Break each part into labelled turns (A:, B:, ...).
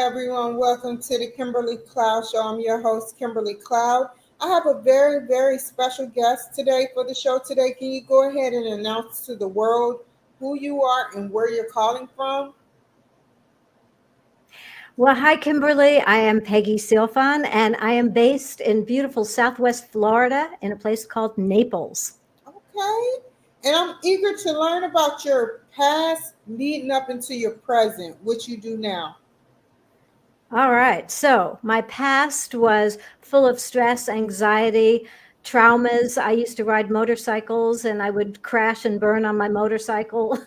A: everyone. Welcome to the Kimberly Cloud Show. I'm your host, Kimberly Cloud. I have a very, very special guest today for the show today. Can you go ahead and announce to the world who you are and where you're calling from?
B: Well, hi, Kimberly. I am Peggy Sealfon, and I am based in beautiful Southwest Florida in a place called Naples.
A: Okay. And I'm eager to learn about your past leading up into your present, what you do now.
B: All right. So my past was full of stress, anxiety, traumas. I used to ride motorcycles and I would crash and burn on my motorcycle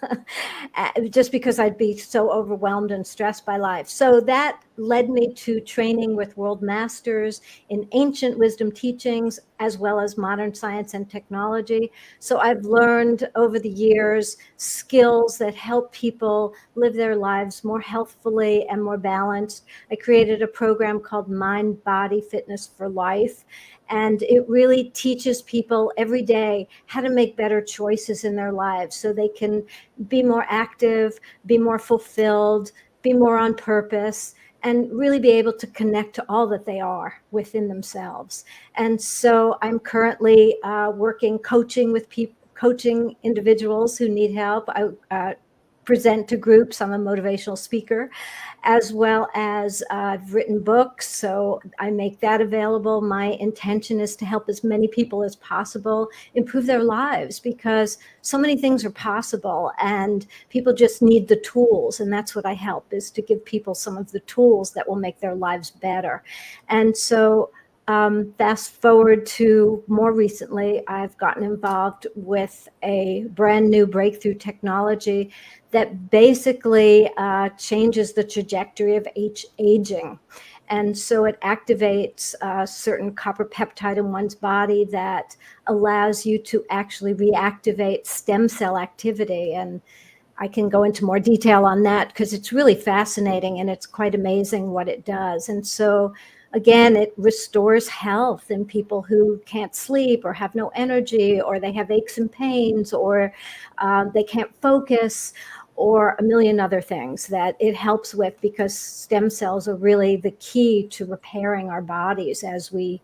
B: just because I'd be so overwhelmed and stressed by life. So that led me to training with world masters in ancient wisdom teachings, as well as modern science and technology. So I've learned over the years skills that help people live their lives more healthfully and more balanced. I created a program called Mind Body Fitness for Life. And it really teaches people every day how to make better choices in their lives so they can be more active, be more fulfilled, be more on purpose, and really be able to connect to all that they are within themselves. And so I'm currently working, coaching with people, coaching individuals who need help. I present to groups. I'm a motivational speaker, as well as I've written books. So I make that available. My intention is to help as many people as possible improve their lives, because so many things are possible and people just need the tools. And that's what I help, is to give people some of the tools that will make their lives better. And so fast forward to more recently, I've gotten involved with a brand new breakthrough technology that basically changes the trajectory of aging. And so it activates a certain copper peptide in one's body that allows you to actually reactivate stem cell activity. And I can go into more detail on that because it's really fascinating and it's quite amazing what it does. And so again, it restores health in people who can't sleep or have no energy, or they have aches and pains, or they can't focus, or a million other things that it helps with, because stem cells are really the key to repairing our bodies as we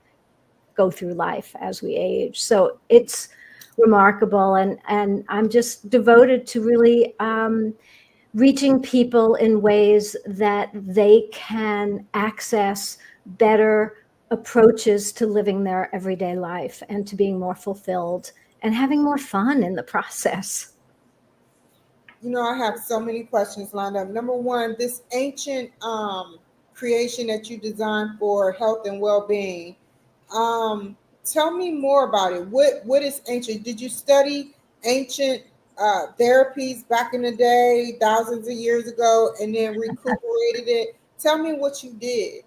B: go through life, as we age. So it's remarkable. And I'm just devoted to really reaching people in ways that they can access better approaches to living their everyday life and to being more fulfilled and having more fun in the process.
A: I have so many questions lined up. Number one, this ancient creation that you designed for health and well-being. Tell me more about it. What is ancient? Did you study ancient therapies back in the day, thousands of years ago, and then recuperated it? Tell me what you did.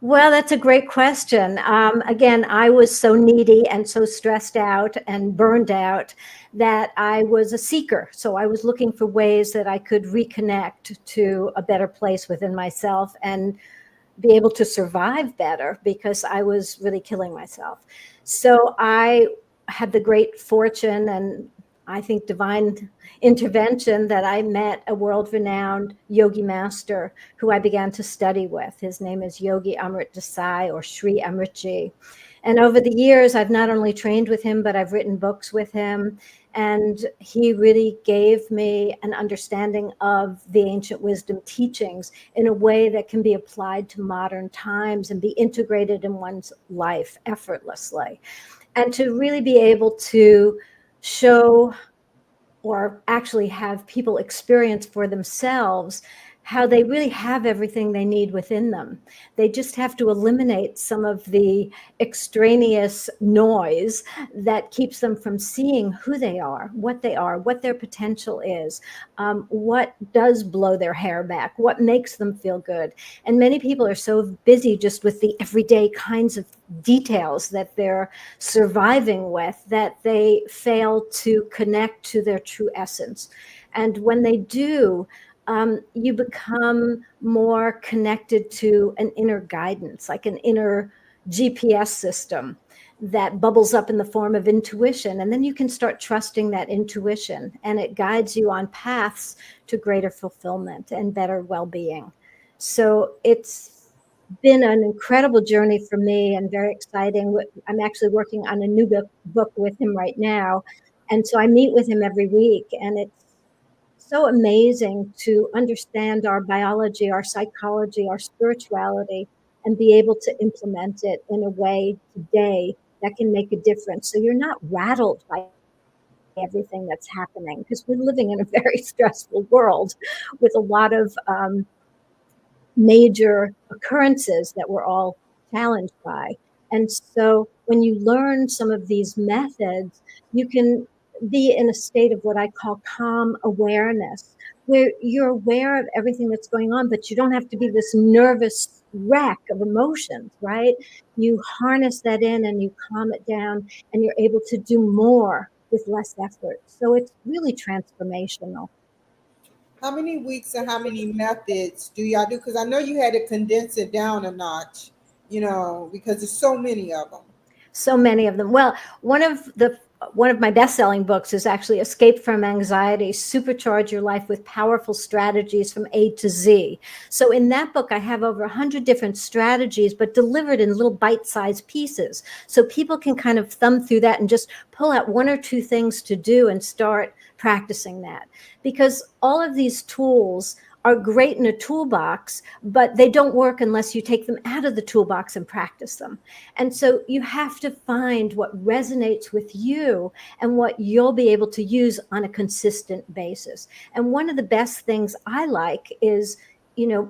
B: Well, that's a great question. Again, I was so needy and so stressed out and burned out that I was a seeker. So I was looking for ways that I could reconnect to a better place within myself and be able to survive better, because I was really killing myself. So I had the great fortune and I think divine intervention that I met a world-renowned yogi master who I began to study with. His name is Yogi Amrit Desai, or Sri Amritji. And over the years, I've not only trained with him, but I've written books with him. And he really gave me an understanding of the ancient wisdom teachings in a way that can be applied to modern times and be integrated in one's life effortlessly. And to really be able to show, or actually have people experience for themselves, how they really have everything they need within them. They just have to eliminate some of the extraneous noise that keeps them from seeing who they are, what their potential is, what does blow their hair back, what makes them feel good. And many people are so busy just with the everyday kinds of details that they're surviving with that they fail to connect to their true essence. And when they do, you become more connected to an inner guidance, like an inner GPS system that bubbles up in the form of intuition. And then you can start trusting that intuition, and it guides you on paths to greater fulfillment and better well-being. So it's been an incredible journey for me and very exciting. I'm actually working on a new book with him right now. And so I meet with him every week, and it's so amazing to understand our biology, our psychology, our spirituality, and be able to implement it in a way today that can make a difference. So you're not rattled by everything that's happening, because we're living in a very stressful world with a lot of major occurrences that we're all challenged by. And so when you learn some of these methods, you can be in a state of what I call calm awareness, where you're aware of everything that's going on, but you don't have to be this nervous wreck of emotions, right? You harness that in and you calm it down, and you're able to do more with less effort. So it's really transformational.
A: How many weeks and how many methods do y'all do? Because I know you had to condense it down a notch, because there's so many of them.
B: So many of them. Well, one of my best-selling books is actually Escape from Anxiety, Supercharge Your Life with Powerful Strategies from A to Z. So in that book, I have over 100 different strategies, but delivered in little bite-sized pieces. So people can kind of thumb through that and just pull out one or two things to do and start practicing that. Because all of these tools are great in a toolbox, but they don't work unless you take them out of the toolbox and practice them. And so you have to find what resonates with you and what you'll be able to use on a consistent basis. And one of the best things I like is,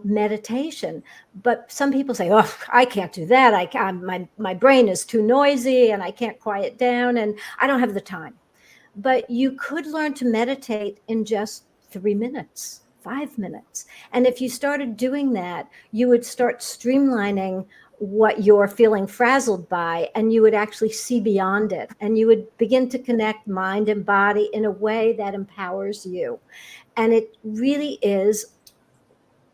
B: meditation. But some people say, oh, I can't do that. My brain is too noisy and I can't quiet down and I don't have the time. But you could learn to meditate in just 3 minutes, 5 minutes. And if you started doing that, you would start streamlining what you're feeling frazzled by, and you would actually see beyond it. And you would begin to connect mind and body in a way that empowers you. And it really is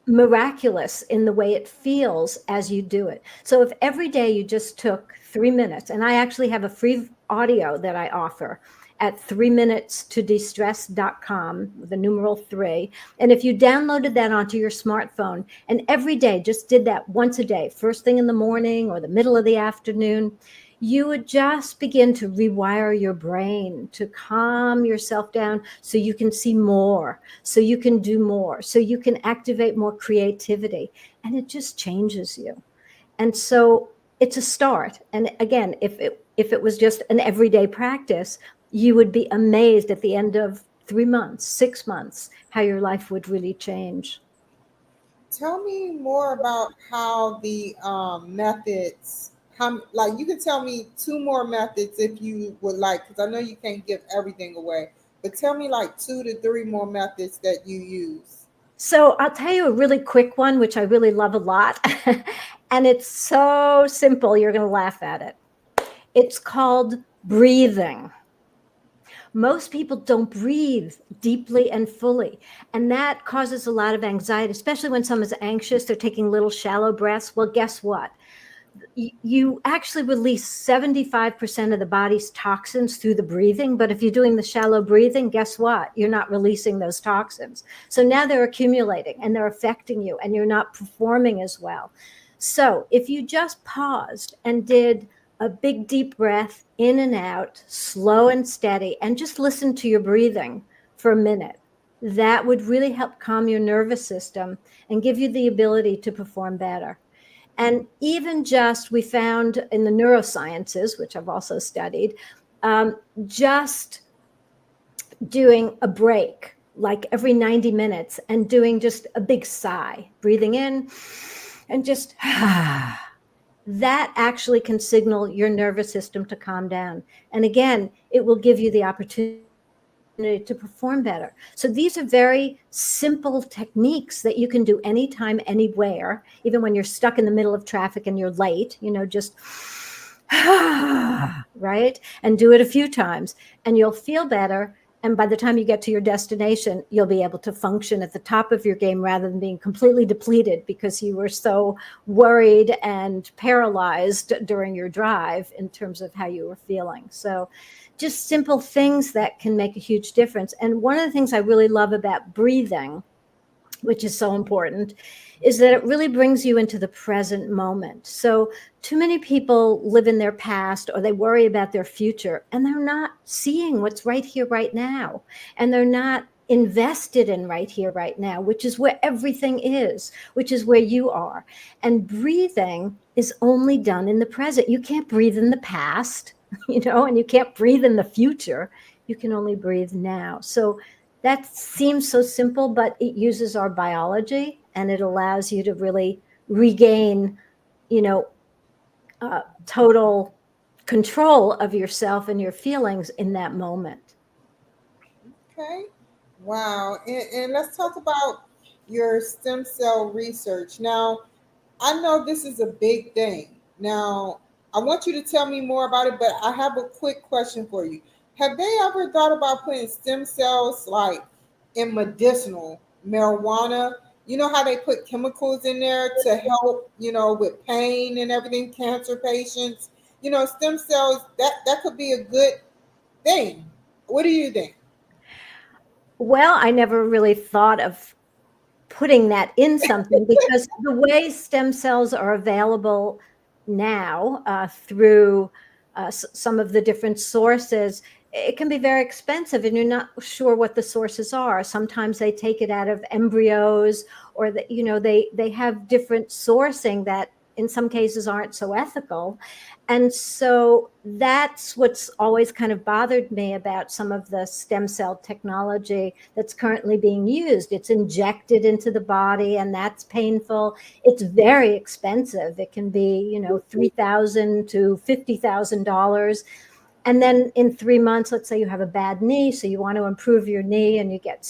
B: miraculous in the way it feels as you do it. So if every day you just took 3 minutes, and I actually have a free audio that I offer at 3minutes-to-distress.com, the numeral 3. And if you downloaded that onto your smartphone and every day just did that once a day, first thing in the morning or the middle of the afternoon, you would just begin to rewire your brain to calm yourself down so you can see more, so you can do more, so you can activate more creativity. And it just changes you. And so it's a start. And again, if it was just an everyday practice, you would be amazed at the end of 3 months, 6 months, how your life would really change.
A: Tell me more about how the methods. How, like, you can tell me 2 more methods if you would like, because I know you can't give everything away. But tell me like 2 to 3 more methods that you use.
B: So I'll tell you a really quick one, which I really love a lot. And it's so simple, you're going to laugh at it. It's called breathing. Most people don't breathe deeply and fully. And that causes a lot of anxiety, especially when someone's anxious, they're taking little shallow breaths. Well, guess what? You actually release 75% of the body's toxins through the breathing. But if you're doing the shallow breathing, guess what? You're not releasing those toxins. So now they're accumulating and they're affecting you and you're not performing as well. So if you just paused and did a big deep breath in and out, slow and steady, and just listen to your breathing for a minute, that would really help calm your nervous system and give you the ability to perform better. And even just, we found in the neurosciences, which I've also studied, just doing a break, like every 90 minutes, and doing just a big sigh, breathing in and just that actually can signal your nervous system to calm down. And again, it will give you the opportunity to perform better. So these are very simple techniques that you can do anytime, anywhere, even when you're stuck in the middle of traffic and you're late, just right? And do it a few times and you'll feel better. And by the time you get to your destination, you'll be able to function at the top of your game rather than being completely depleted because you were so worried and paralyzed during your drive in terms of how you were feeling. So just simple things that can make a huge difference. And one of the things I really love about breathing which is so important, is that it really brings you into the present moment. So too many people live in their past, or they worry about their future, and they're not seeing what's right here, right now. And they're not invested in right here, right now, which is where everything is, which is where you are. And breathing is only done in the present. You can't breathe in the past, and you can't breathe in the future. You can only breathe now. So that seems so simple, but it uses our biology, and it allows you to really regain, total control of yourself and your feelings in that moment.
A: Okay. Wow. And let's talk about your stem cell research. Now, I know this is a big thing. Now, I want you to tell me more about it, but I have a quick question for you. Have they ever thought about putting stem cells like in medicinal marijuana? You know how they put chemicals in there to help, with pain and everything, cancer patients. Stem cells, that could be a good thing. What do you think?
B: Well, I never really thought of putting that in something, because the way stem cells are available now through some of the different sources, it can be very expensive, and you're not sure what the sources are. Sometimes they take it out of embryos, or that they have different sourcing that in some cases aren't so ethical. And so that's what's always kind of bothered me about some of the stem cell technology that's currently being used. It's injected into the body, and that's painful. It's very expensive. It can be, $3,000 to $50,000. And then in 3 months, let's say you have a bad knee, so you want to improve your knee, and you get a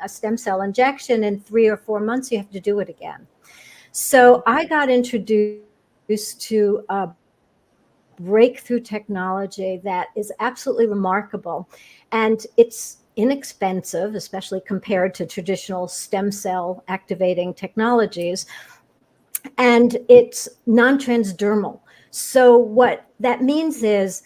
B: stem cell injection. In 3 or 4 months, you have to do it again. So I got introduced to breakthrough technology that is absolutely remarkable, and it's inexpensive, especially compared to traditional stem cell activating technologies, and it's non-transdermal. So what that means is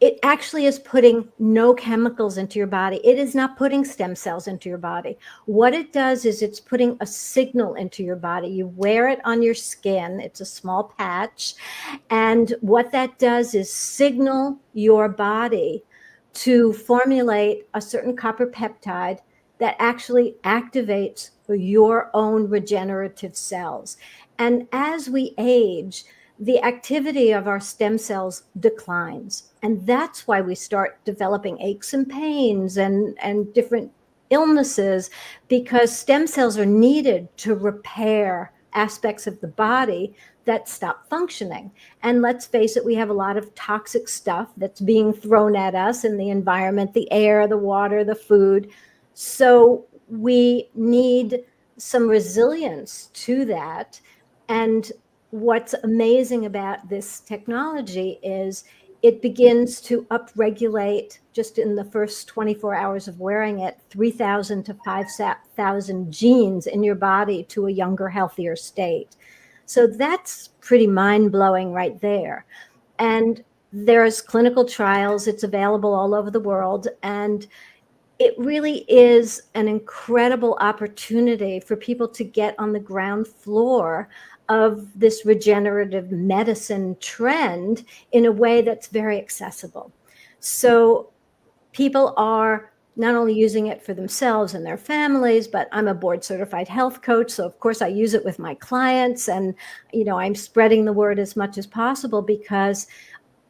B: it actually is putting no chemicals into your body. It is not putting stem cells into your body. What it does is it's putting a signal into your body. You wear it on your skin. It's a small patch. And what that does is signal your body to formulate a certain copper peptide that actually activates your own regenerative cells. And as we age, the activity of our stem cells declines. And that's why we start developing aches and pains and different illnesses, because stem cells are needed to repair aspects of the body that stop functioning. And let's face it, we have a lot of toxic stuff that's being thrown at us in the environment, the air, the water, the food. So we need some resilience to that. And what's amazing about this technology is it begins to upregulate, just in the first 24 hours of wearing it, 3,000 to 5,000 genes in your body to a younger, healthier state. So that's pretty mind-blowing right there. And there's clinical trials. It's available all over the world. And it really is an incredible opportunity for people to get on the ground floor of this regenerative medicine trend in a way that's very accessible. So people are not only using it for themselves and their families, but I'm a board certified health coach. So of course I use it with my clients, and, I'm spreading the word as much as possible, because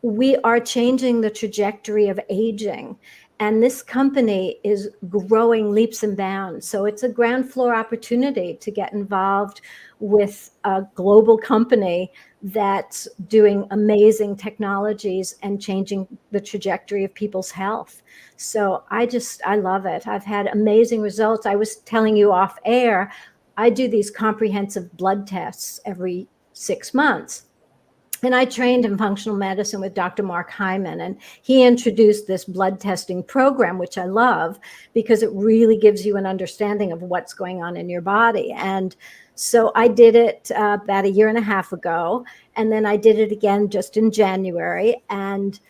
B: we are changing the trajectory of aging. And this company is growing leaps and bounds. So it's a ground floor opportunity to get involved with a global company that's doing amazing technologies and changing the trajectory of people's health. So I love it. I've had amazing results. I was telling you off air, I do these comprehensive blood tests every 6 months. And I trained in functional medicine with Dr. Mark Hyman, and he introduced this blood testing program, which I love, because it really gives you an understanding of what's going on in your body. And so I did it about a year and a half ago, and then I did it again just in January. And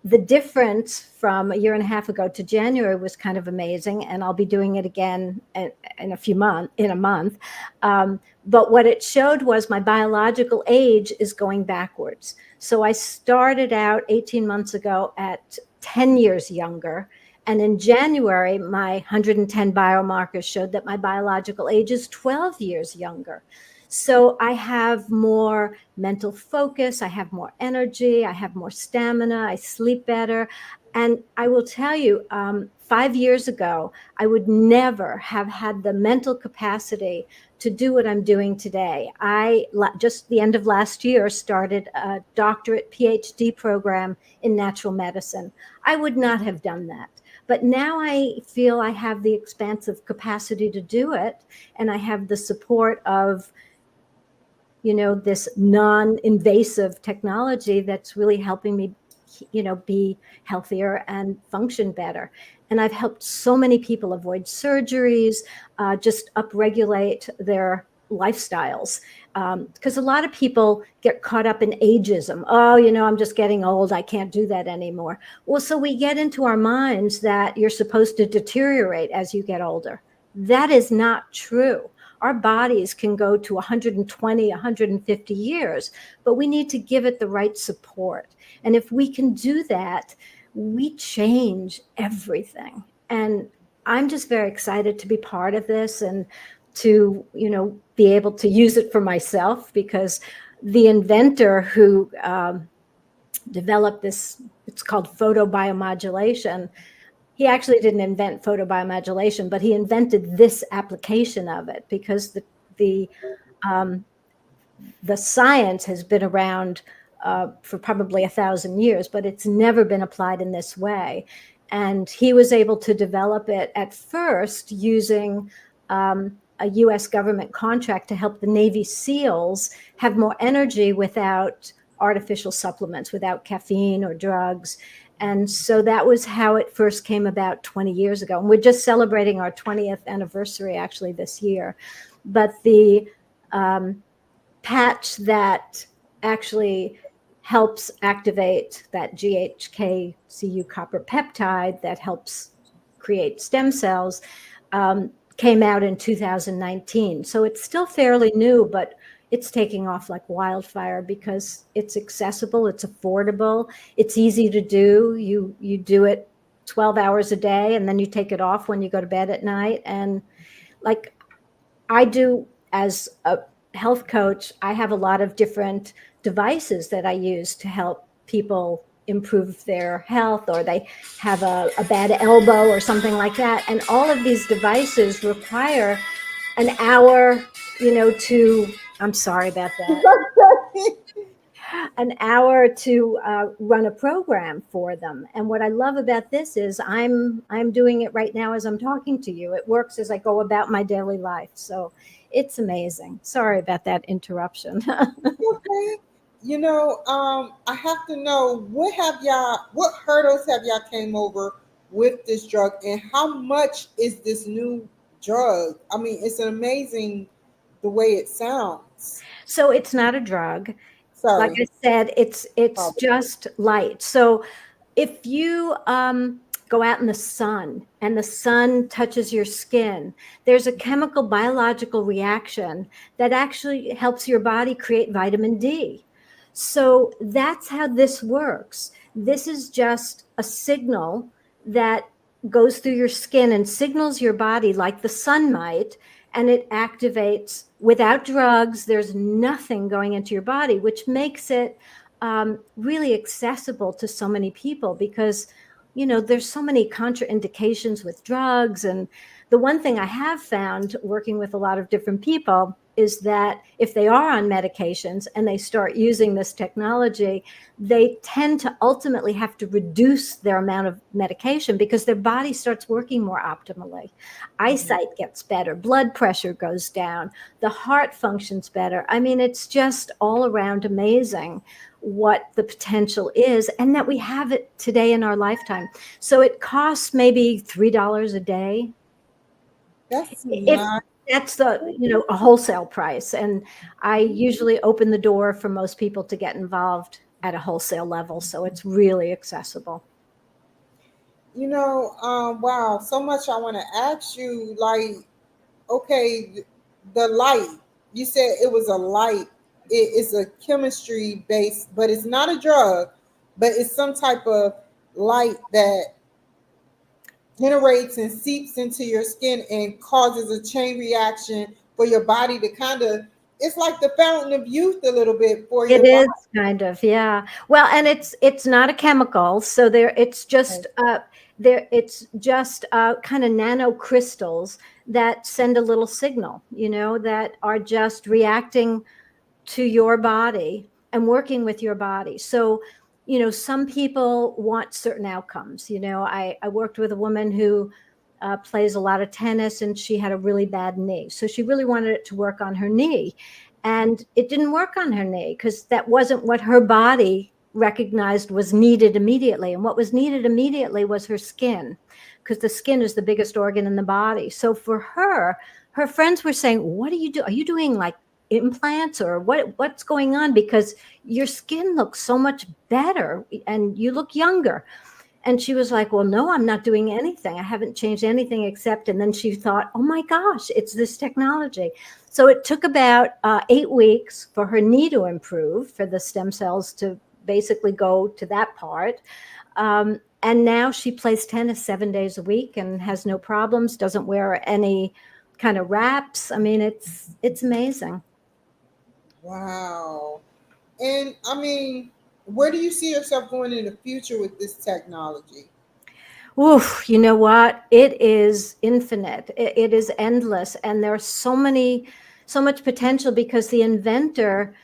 B: the difference from a year and a half ago to January was kind of amazing, and I'll be doing it again in a month. But what it showed was my biological age is going backwards. So I started out 18 months ago at 10 years younger. And in January, my 110 biomarkers showed that my biological age is 12 years younger. So I have more mental focus, I have more energy, I have more stamina, I sleep better. And I will tell you, 5 years ago, I would never have had the mental capacity to do what I'm doing today. I just the end of last year started a doctorate PhD program in natural medicine. I would not have done that. But now I feel I have the expansive capacity to do it. And I have the support of, this non-invasive technology that's really helping me, be healthier and function better. And I've helped so many people avoid surgeries, just upregulate their lifestyles. Because a lot of people get caught up in ageism. Oh, I'm just getting old. I can't do that anymore. Well, so we get into our minds that you're supposed to deteriorate as you get older. That is not true. Our bodies can go to 120, 150 years, but we need to give it the right support. And if we can do that, we change everything. And I'm just very excited to be part of this and to, be able to use it for myself, because the inventor who developed this, it's called photobiomodulation. He actually didn't invent photobiomodulation, but he invented this application of it, because the science has been around for probably 1,000 years, but it's never been applied in this way. And he was able to develop it at first using a US government contract to help the Navy SEALs have more energy without artificial supplements, without caffeine or drugs. And so that was how it first came about 20 years ago. And we're just celebrating our 20th anniversary actually this year. But the patch that actually helps activate that GHK-Cu copper peptide that helps create stem cells came out in 2019. So it's still fairly new, but it's taking off like wildfire because it's accessible, it's affordable, it's easy to do. You do it 12 hours a day, and then you take it off when you go to bed at night. And like I do as a health coach, I have a lot of different devices that I use to help people improve their health, or they have a bad elbow or something like that. And all of these devices require an hour, I'm sorry about that. An hour to run a program for them. And what I love about this is I'm doing it right now as I'm talking to you. It works as I go about my daily life. So it's amazing. Sorry about that interruption.
A: Okay. I have to know, what hurdles have y'all came over with this drug, and how much is this new drug? I mean, it's amazing the way it sounds.
B: So it's not a drug.
A: Sorry.
B: Like I said, it's just light. So if you go out in the sun and the sun touches your skin, there's a chemical biological reaction that actually helps your body create vitamin D. So that's how this works. This is just a signal that goes through your skin and signals your body like the sun might, and it activates without drugs. There's nothing going into your body, which makes it really accessible to so many people, because there's so many contraindications with drugs. And the one thing I have found working with a lot of different people is that if they are on medications and they start using this technology, they tend to ultimately have to reduce their amount of medication because their body starts working more optimally. Eyesight gets better, blood pressure goes down, the heart functions better. I mean, it's just all around amazing what the potential is, and that we have it today in our lifetime. So it costs maybe $3 a day. That's a wholesale price. And I usually open the door for most people to get involved at a wholesale level. So it's really accessible.
A: Wow, so much I want to ask you. Like, okay, the light, you said it was a light. It is a chemistry based, but it's not a drug, but it's some type of light that generates and seeps into your skin and causes a chain reaction for your body to kind of, it's like the fountain of youth a little bit for
B: It
A: your body.
B: is kind of, yeah. Well, and it's not a chemical, so it's just kind of nanocrystals that send a little signal, that are just reacting to your body and working with your body. So, some people want certain outcomes. I worked with a woman who plays a lot of tennis, and she had a really bad knee. So she really wanted it to work on her knee. And it didn't work on her knee because that wasn't what her body recognized was needed immediately. And what was needed immediately was her skin, because the skin is the biggest organ in the body. So for her, her friends were saying, what do you do? Are you doing like implants or what's going on? Because your skin looks so much better and you look younger. And she was like, well, no, I'm not doing anything. I haven't changed anything except, and then she thought, oh my gosh, it's this technology. So it took about 8 weeks for her knee to improve, for the stem cells to basically go to that part. And now she plays tennis 7 days a week and has no problems, doesn't wear any kind of wraps. I mean, it's amazing.
A: Wow. And I mean, where do you see yourself going in the future with this technology?
B: Oof, you know what? It is infinite. It is endless. And there's so much potential because the inventor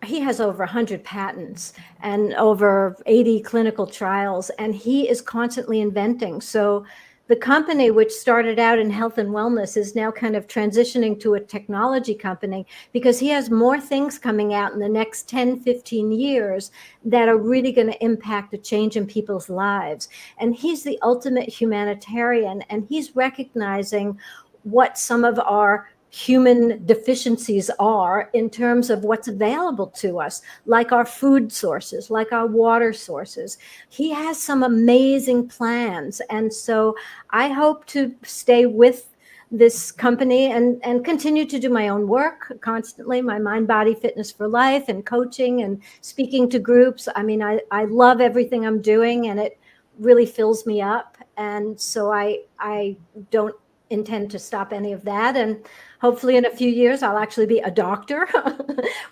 B: he has over 100 patents and over 80 clinical trials, and he is constantly inventing. So the company, which started out in health and wellness, is now kind of transitioning to a technology company because he has more things coming out in the next 10, 15 years that are really going to impact a change in people's lives. And he's the ultimate humanitarian, and he's recognizing what some of our human deficiencies are in terms of what's available to us, like our food sources, like our water sources. He has some amazing plans. And so I hope to stay with this company and continue to do my own work constantly, my mind, body, fitness for life, and coaching and speaking to groups. I mean, I love everything I'm doing, and it really fills me up. And so I don't intend to stop any of that. And hopefully in a few years, I'll actually be a doctor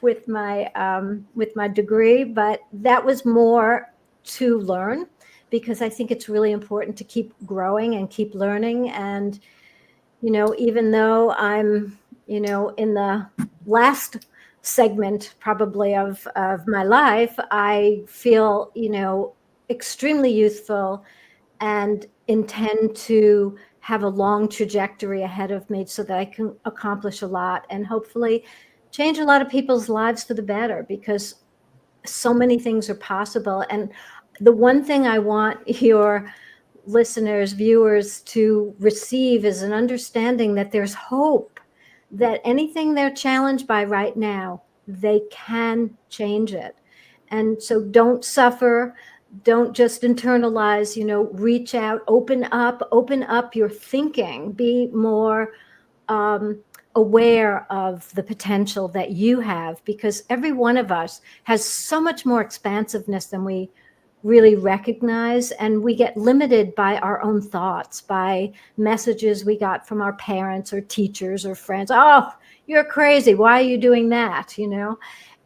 B: with my degree. But that was more to learn, because I think it's really important to keep growing and keep learning. And, even though I'm, in the last segment probably of my life, I feel, extremely youthful and intend to have a long trajectory ahead of me so that I can accomplish a lot and hopefully change a lot of people's lives for the better, because so many things are possible. And the one thing I want your listeners, viewers to receive is an understanding that there's hope, that anything they're challenged by right now, they can change it. And so don't suffer. Don't just internalize, reach out, open up your thinking, be more aware of the potential that you have, because every one of us has so much more expansiveness than we really recognize, and we get limited by our own thoughts, by messages we got from our parents or teachers or friends. Oh, you're crazy. Why are you doing that?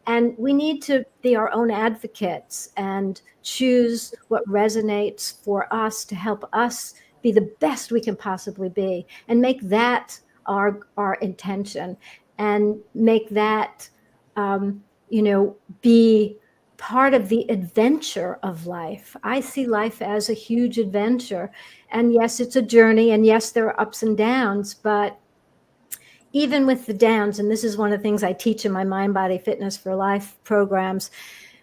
B: And we need to be our own advocates and choose what resonates for us to help us be the best we can possibly be, and make that our intention, and make that be part of the adventure of life. I see life as a huge adventure. And yes, it's a journey. And yes, there are ups and downs, but even with the downs, and this is one of the things I teach in my Mind, Body, Fitness for Life programs,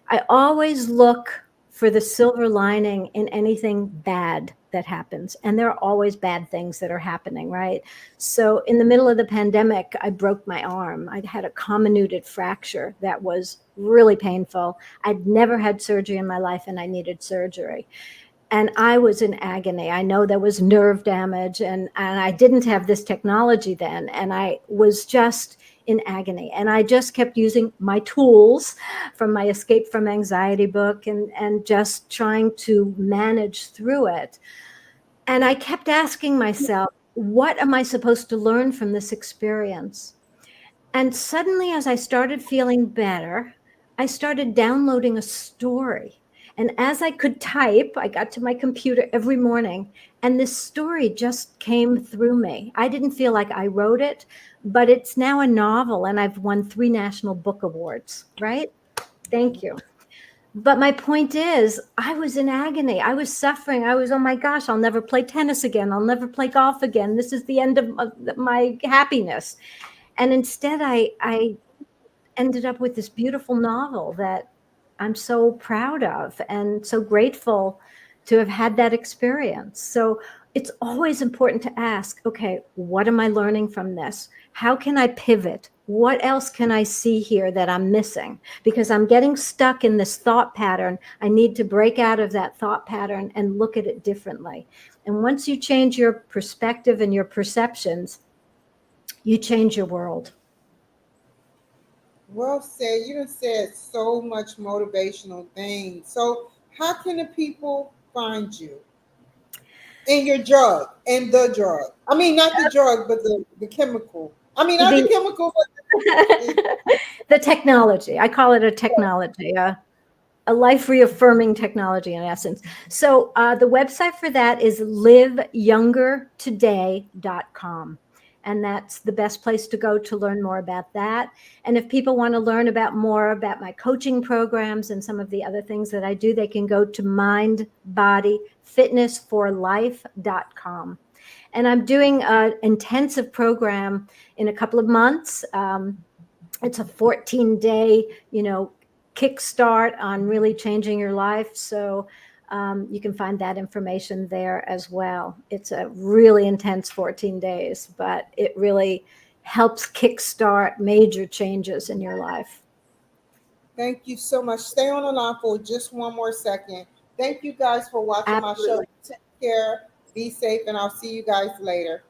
B: I always look for the silver lining in anything bad that happens. And there are always bad things that are happening, right? So in the middle of the pandemic, I broke my arm. I had a comminuted fracture that was really painful. I'd never had surgery in my life, and I needed surgery. And I was in agony. I know there was nerve damage, and I didn't have this technology then. And I was just in agony. And I just kept using my tools from my Escape from Anxiety book and just trying to manage through it. And I kept asking myself, what am I supposed to learn from this experience? And suddenly, as I started feeling better, I started downloading a story. And as I could type, I got to my computer every morning, and this story just came through me. I didn't feel like I wrote it, but it's now a novel, and I've won 3 National Book Awards, right? Thank you. But my point is, I was in agony. I was suffering. I was, oh my gosh, I'll never play tennis again. I'll never play golf again. This is the end of my happiness. And instead, I ended up with this beautiful novel that I'm so proud of and so grateful to have had that experience. So it's always important to ask, okay, what am I learning from this? How can I pivot? What else can I see here that I'm missing? Because I'm getting stuck in this thought pattern. I need to break out of that thought pattern and look at it differently. And once you change your perspective and your perceptions, you change your world.
A: Well said. You done said so much motivational things. So how can the people find you? In your drug and the drug. I mean, not the drug, but the chemical. I mean, not the chemical, but
B: the technology. I call it a technology, a life reaffirming technology in essence. So the website for that is liveyoungertoday.com. And that's the best place to go to learn more about that. And if people want to learn more about my coaching programs and some of the other things that I do, they can go to mindbodyfitnessforlife.com. And I'm doing an intensive program in a couple of months. It's a 14-day, kickstart on really changing your life. So you can find that information there as well. It's a really intense 14 days, but it really helps kickstart major changes in your life.
A: Thank you so much. Stay on the line for just one more second. Thank you guys for watching my show. Take care, be safe, and I'll see you guys later.